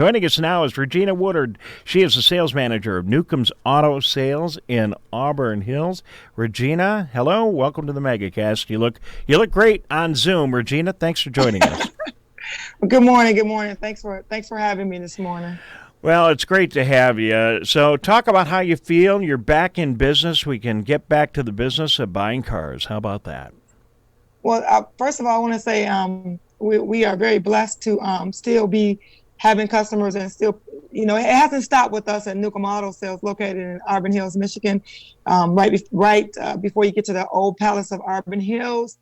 Joining us now is Regina Woodard. She is the sales manager of Newcombs Autosales in Auburn Hills. Regina, hello. Welcome to the MegaCast. You look great on Zoom. Regina, thanks for joining us. Good morning. Good morning. Thanks for having me this morning. Well, it's great to have you. So talk about how you feel. You're back in business. We can get back to the business of buying cars. How about that? Well, first of all, I want to say we are very blessed to still be having customers, and still, it hasn't stopped with us at Newcombs Autosales, located in Auburn Hills, Michigan, right before you get to the old Palace of Auburn Hills.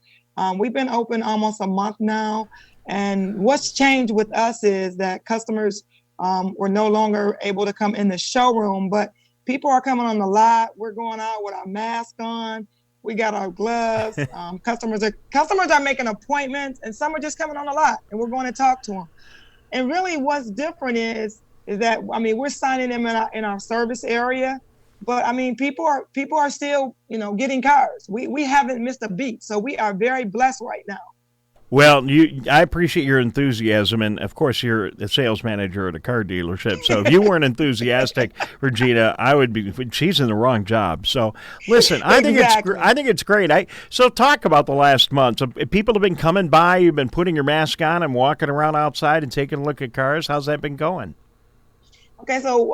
We've been open almost a month now, and what's changed with us is that customers were no longer able to come in the showroom, but people are coming on the lot. We're going out with our mask on. We got our gloves. Customers are making appointments, and some are just coming on the lot, and we're going to talk to them. And really what's different is that, we're signing them in our service area, but people are still, getting cars. We haven't missed a beat. So we are very blessed right now. Well, I appreciate your enthusiasm, and of course, you're the sales manager at a car dealership. So if you weren't enthusiastic, Regina, I would be. She's in the wrong job. So listen, I think it's great. So talk about the last month. So people have been coming by. You've been putting your mask on and walking around outside and taking a look at cars. How's that been going? Okay, so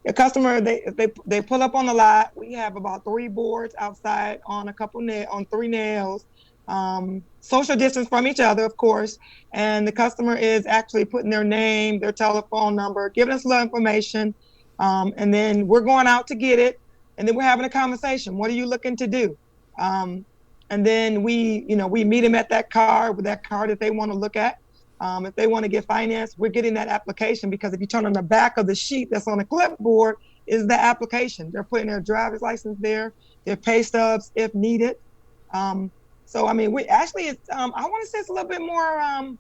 the customer they pull up on the lot. We have about 3 boards outside on on 3 nails. Social distance from each other, of course, and the customer is actually putting their name, their telephone number, giving us a little information, and then we're going out to get it, and then we're having a conversation. What are you looking to do? And then we meet them at that car that they want to look at. If they want to get financed, we're getting that application, because if you turn on the back of the sheet that's on the clipboard is the application. They're putting their driver's license there, their pay stubs if needed. So we actually, I want to say it's a little bit more.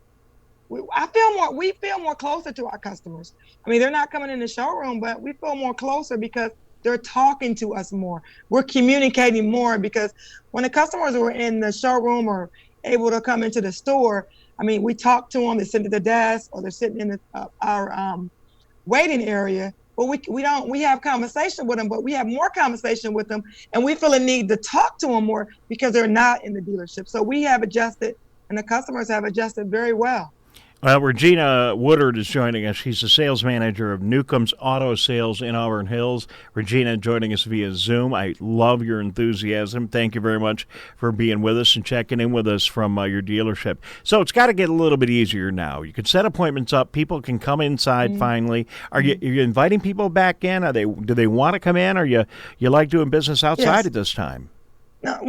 We feel more closer to our customers. They're not coming in the showroom, but we feel more closer because they're talking to us more. We're communicating more, because when the customers were in the showroom or able to come into the store, we talk to them. They sit at the desk, or they're sitting in our waiting area. But we have conversation with them, but we have more conversation with them, and we feel a need to talk to them more because they're not in the dealership. So we have adjusted, and the customers have adjusted very well. Well, Regina Woodard is joining us. She's the sales manager of Newcombs Autosales in Auburn Hills. Regina joining us via Zoom. I love your enthusiasm. Thank you very much for being with us and checking in with us from your dealership. So it's got to get a little bit easier now. You can set appointments up. People can come inside finally. Are you inviting people back in? Do they want to come in? Or you like doing business outside at this time? No.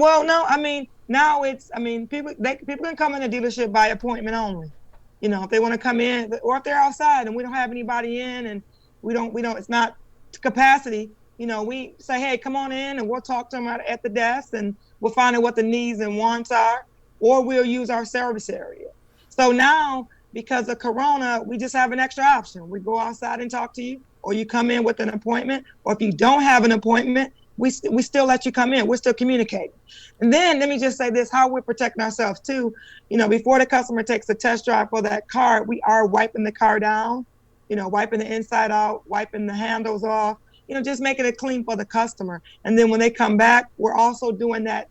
Now it's people can come in the dealership by appointment only. If they want to come in, or if they're outside and we don't have anybody in, and we don't, it's not capacity, we say, hey, come on in, and we'll talk to them at the desk, and we'll find out what the needs and wants are, or we'll use our service area. So now, because of Corona, we just have an extra option. We go outside and talk to you, or you come in with an appointment, or if you don't have an appointment, we still let you come in. We're still communicating. And then let me just say this, how we're protecting ourselves too. Before the customer takes a test drive for that car, we are wiping the car down, wiping the inside out, wiping the handles off, just making it clean for the customer. And then when they come back, we're also doing that,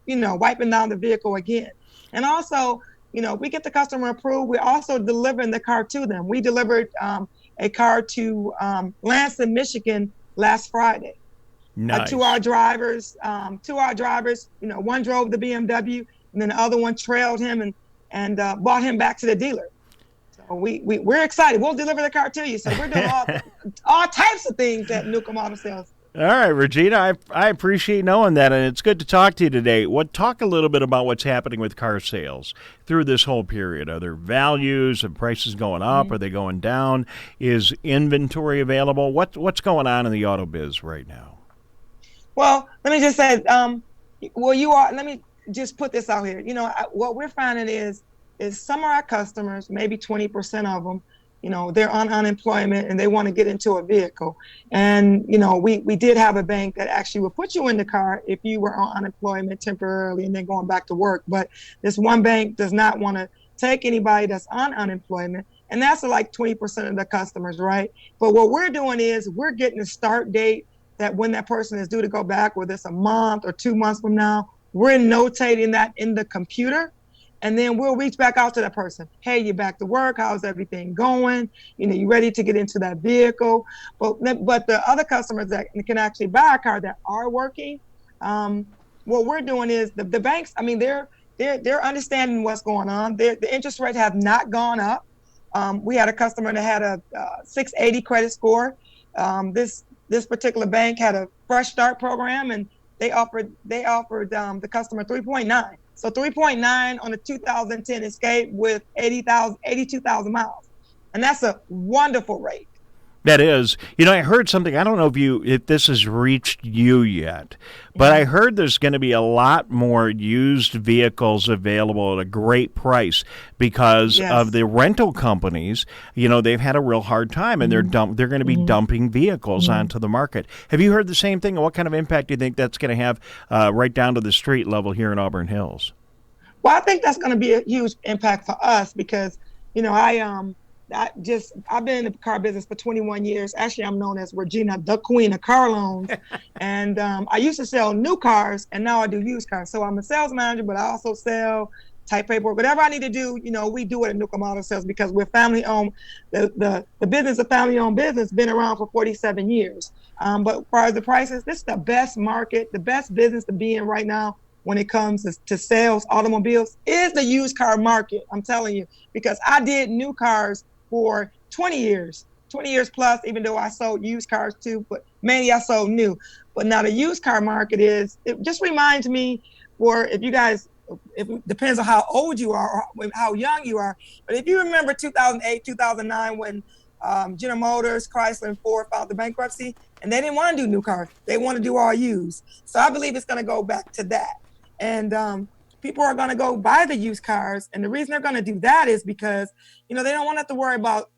wiping down the vehicle again. And also, we get the customer approved. We're also delivering the car to them. We delivered a car to Lansing, Michigan last Friday. Nice. To our drivers, one drove the BMW, and then the other one trailed him and brought him back to the dealer. So we're excited. We'll deliver the car to you. So we're doing all types of things at Newcombs Autosales. All right, Regina, I appreciate knowing that, and it's good to talk to you today. Talk a little bit about what's happening with car sales through this whole period. Are there values and prices going up? Are they going down? Is inventory available? What's going on in the auto biz right now? Well, let me just say, let me just put this out here. What we're finding is some of our customers, maybe 20% of them, they're on unemployment and they want to get into a vehicle. And, we did have a bank that actually would put you in the car if you were on unemployment temporarily and then going back to work. But this one bank does not want to take anybody that's on unemployment And that's like 20% of the customers, right? But what we're doing is we're getting a start date that when that person is due to go back, whether it's a month or 2 months from now, we're notating that in the computer. And then we'll reach back out to that person. Hey, you're back to work. How's everything going? You ready to get into that vehicle? But the other customers that can actually buy a car that are working, what we're doing is the banks, I mean, they're understanding what's going on. The interest rates have not gone up. We had a customer that had a 680 credit score. This particular bank had a fresh start program, and they offered the customer 3.9. So 3.9 on a 2010 Escape with 82,000 miles. And that's a wonderful rate. That is. I heard something. I don't know if this has reached you yet, but I heard there's going to be a lot more used vehicles available at a great price because of the rental companies. They've had a real hard time, and they're going to be dumping vehicles onto the market. Have you heard the same thing? And what kind of impact do you think that's going to have right down to the street level here in Auburn Hills? Well, I think that's going to be a huge impact for us because, I've been in the car business for 21 years. Actually, I'm known as Regina, the queen of car loans. And I used to sell new cars, and now I do used cars. So I'm a sales manager, but I also sell type paperwork. Whatever I need to do, we do it at Newcombs Autosales because we're family owned. The business of family owned business been around for 47 years. But as far as the prices, this is the best market, the best business to be in right now. When it comes to sales, automobiles, is the used car market. I'm telling you, because I did new cars for 20 years plus, even though I sold used cars too, but mainly I sold new. But now the used car market it just reminds me it depends on how old you are or how young you are. But if you remember 2008, 2009, when General Motors, Chrysler, and Ford filed the bankruptcy, and they didn't want to do new cars. They want to do all used. So I believe it's going to go back to that. And people are going to go buy the used cars. And the reason they're going to do that is because, they don't want to have to worry about,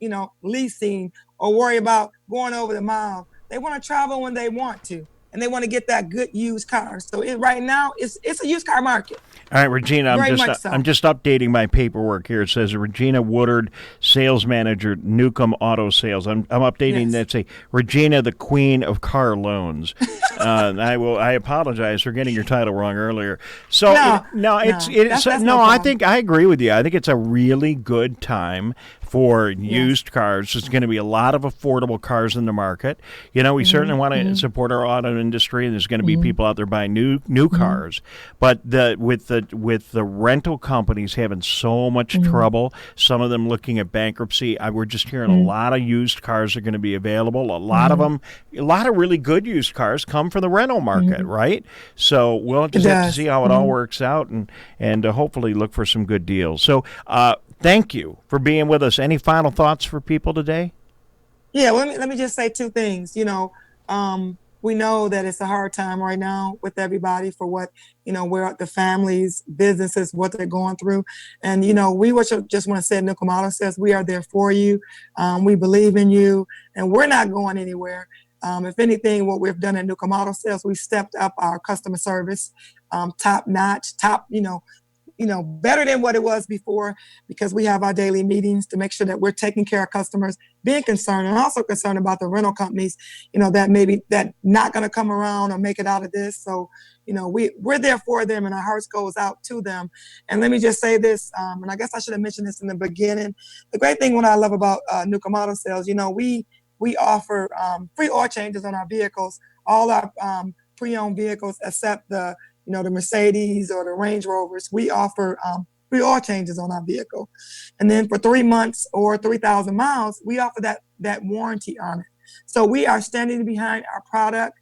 leasing or worry about going over the mile. They want to travel when they want to, and they want to get that good used car. So right now, it's a used car market. All right, Regina, I'm just updating my paperwork here. It says Regina Woodard, sales manager, Newcombs Autosales. I'm updating that. Say Regina, the queen of car loans. I apologize for getting your title wrong earlier. So I think I agree with you. I think it's a really good time for used cars. There's going to be a lot of affordable cars in the market. We certainly want to support our auto industry, and there's going to be people out there buying new cars. But with the rental companies having so much trouble, some of them looking at bankruptcy, we're just hearing a lot of used cars are going to be available. A lot of them, a lot of really good used cars come from the rental market, right? So we'll just have to see how it all works out, and hopefully look for some good deals. So thank you for being with us. Any final thoughts for people today? Yeah, let me just say two things. We know that it's a hard time right now with everybody for what, where the families, businesses, what they're going through. And, we just want to say at Newcombs Autosales, we are there for you. We believe in you, and we're not going anywhere. If anything, what we've done at Newcombs Autosales, we stepped up our customer service, top notch, better than what it was before, because we have our daily meetings to make sure that we're taking care of customers, being concerned, and also concerned about the rental companies, that not going to come around or make it out of this. So, we're there for them, and our hearts goes out to them. And let me just say this, and I guess I should have mentioned this in the beginning. The great thing what I love about Newcombs Autosales, we offer free oil changes on our vehicles, all our pre-owned vehicles, except the Mercedes or the Range Rovers. We offer free oil changes on our vehicle. And then for 3 months or 3,000 miles, we offer that warranty on it. So we are standing behind our product.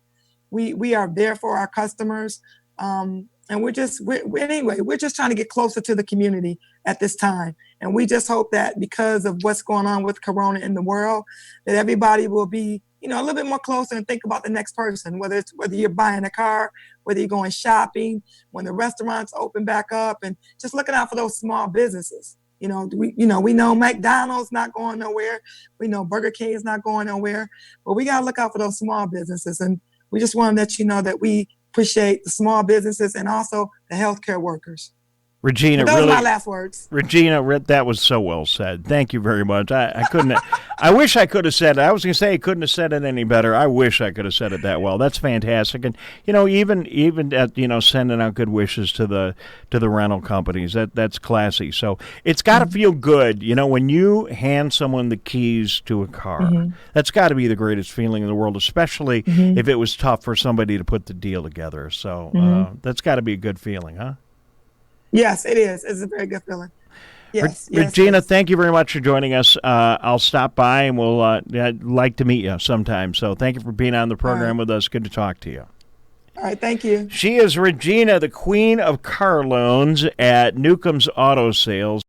We are there for our customers. And we're just trying to get closer to the community at this time. And we just hope that because of what's going on with Corona in the world, that everybody will be a little bit more closer and think about the next person, whether you're buying a car, whether you're going shopping, when the restaurants open back up, and just looking out for those small businesses. We know McDonald's not going nowhere. We know Burger King is not going nowhere, but we got to look out for those small businesses. And we just want to let you know that we appreciate the small businesses and also the healthcare workers. Regina, those really, are my last words. Regina, that was so well said. Thank you very much. I couldn't. I wish I could have said it. I was going to say I couldn't have said it any better. I wish I could have said it that well. That's fantastic. And even at sending out good wishes to the rental companies. That's classy. So it's got to feel good. When you hand someone the keys to a car, that's got to be the greatest feeling in the world, especially if it was tough for somebody to put the deal together. So that's got to be a good feeling, huh? Yes, it is. It's a very good feeling. Yes, Regina, yes. thank you very much for joining us. I'll stop by, and we'll I'd like to meet you sometime. So thank you for being on the program with us. Good to talk to you. All right, thank you. She is Regina, the queen of car loans at Newcombs Autosales.